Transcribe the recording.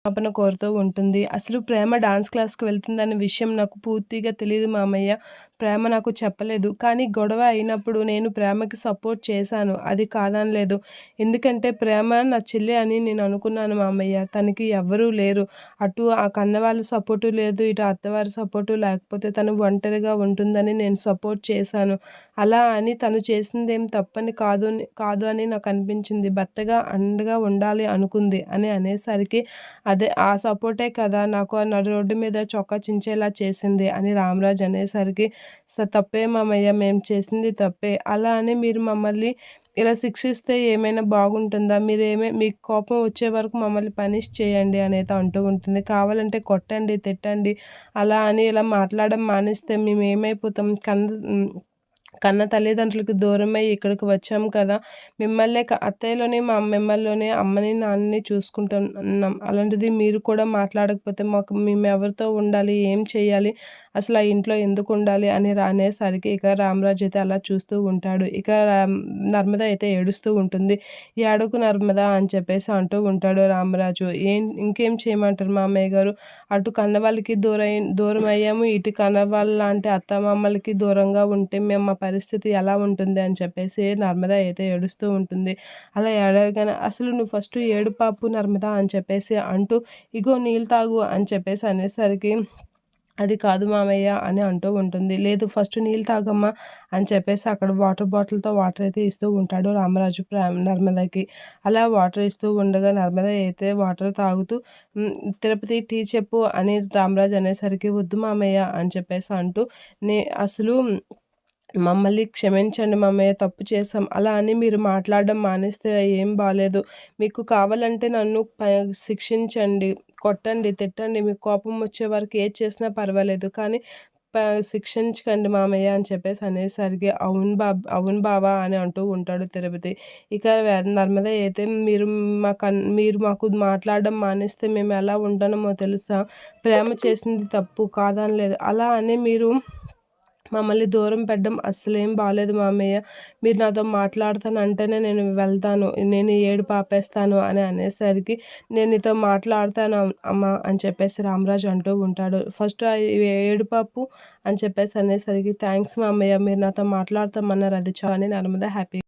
క్షమాపణ కోరుతూ ఉంటుంది. అసలు ప్రేమ డాన్స్ క్లాస్‌కి వెళ్తుందన్న విషయం నాకు పూర్తిగా తెలీదు మామయ్య. ప్రేమ నాకు చెప్పలేదు. కానీ గొడవ అయినప్పుడు నేను ప్రేమకి సపోర్ట్ చేశాను. అది కాదనలేదు. ఎందుకంటే ప్రేమ నా చెల్లి అని నేను అనుకున్నాను మామయ్య. తనకి ఎవ్వరూ లేరు. అటు ఆ కన్నవాళ్ళ సపోర్టు లేదు. ఇటు అత్తవారి సపోర్టు లేకపోతే తను ఒంటరిగా ఉంటుందని నేను సపోర్ట్ చేశాను. అలా అని తను చేసిందేం తప్పని కాదు అని నాకనిపించింది. భర్తగా అండగా ఉండాలి అనుకుంది అని అనేసరికి అదే ఆ సపోర్టే కదా నాకు ఆ నడి రోడ్డు మీద చొక్కా చించేలా చేసింది అని రామరాజు అనేసరికి, తప్పే మామయ్య మేము చేసింది తప్పే. అలా అని మీరు మమ్మల్ని ఇలా శిక్షిస్తే ఏమైనా బాగుంటుందా? మీకు కోపం వచ్చే వరకు మమ్మల్ని పనిష్ చేయండి అనేది అంటూ ఉంటుంది. కావాలంటే కొట్టండి, తిట్టండి అలా అని ఇలా మాట్లాడడం మానేస్తే మేమేమైపోతాం? కన్న తల్లిదండ్రులకు దూరమై ఇక్కడికి వచ్చాం కదా! అత్తయ్యలోనే మిమ్మల్లోనే అమ్మని, నాన్నని చూసుకుంటున్నాం. అలాంటిది మీరు కూడా మాట్లాడకపోతే మేమెవరితో ఉండాలి? ఏం చేయాలి? అసలు ఆ ఇంట్లో ఎందుకుండాలి? అని అనేసరికి ఇక రామరాజు అయితే అలా చూస్తూ ఉంటాడు. ఇక నర్మద అయితే ఏడుస్తూ ఉంటుంది. "ఏడవకు నర్మద" అని చెప్పేసి అంటూ ఉంటాడు రామరాజు. ఇంకేం చేయమంటారు మామయ్య గారు? అటు కన్నవాళ్ళకి దూరమయ్యాము. ఇటు కన్నవాళ్ళలాంటి అత్తమామలకి దూరంగా ఉంటే మా పరిస్థితి ఎలా ఉంటుంది అని చెప్పేసి నర్మద అయితే ఏడుస్తూ ఉంటుంది. అలా ఏడవగానే "అసలు నువ్వు ఫస్ట్ ఏడు పాపు నర్మద" అని చెప్పేసి అంటూ "ఇగో నీళ్ళు తాగు" అని చెప్పేసి అనేసరికి "అది కాదు మామయ్య" అని అంటూ ఉంటుంది. "లేదు ఫస్ట్ నీళ్ళు తాగమ్మా" అని చెప్పేసి అక్కడ వాటర్ బాటిల్‌తో వాటర్ అయితే ఇస్తూ ఉంటాడు రామరాజు నర్మదకి. అలా వాటర్ ఇస్తూ ఉండగా నర్మద అయితే వాటర్ తాగుతూ "తిరుపతి టీ చెప్పు" అని రామరాజు అనేసరికి "వద్దు మామయ్య" అని చెప్పేసి అంటూ అసలు మమ్మల్ని క్షమించండి మామయ్య తప్పు చేశాం. అలా అని మీరు మాట్లాడడం మానేస్తే ఏం బాలేదు. మీకు కావాలంటే నన్ను శిక్షించండి, కొట్టండి, తిట్టండి. మీకు కోపం వచ్చే వరకు ఏది చేసినా పర్వాలేదు. కానీ ప శిక్షించకండి మామయ్య అని చెప్పేసి అనేసరికి అవును బావ అని అంటూ ఉంటాడు తిరుపతి. ఇక నర్మద అయితే మీరు మాకు మాట్లాడడం మానేస్తే మేము ఎలా ఉంటామో తెలుసా? ప్రేమ చేసింది తప్పు కాదనలేదు. అలా అని మీరు మమ్మల్ని దూరం పెట్టడం అస్సలేం బాలేదు మామయ్య. మీరు నాతో మాట్లాడతానంటేనే నేను వెళ్తాను. నేను ఏడుపు ఆపేస్తాను అని అనేసరికి, "నేను నీతో మాట్లాడతాను అమ్మ" అని చెప్పేసి రామరాజు అంటూ ఉంటాడు. ఫస్ట్ ఆ ఏడుపాపు అని చెప్పేసి అనేసరికి, "థాంక్స్ మామయ్య మీరు నాతో మాట్లాడతామన్నారు అది చాలు" అని నర్మద హ్యాపీ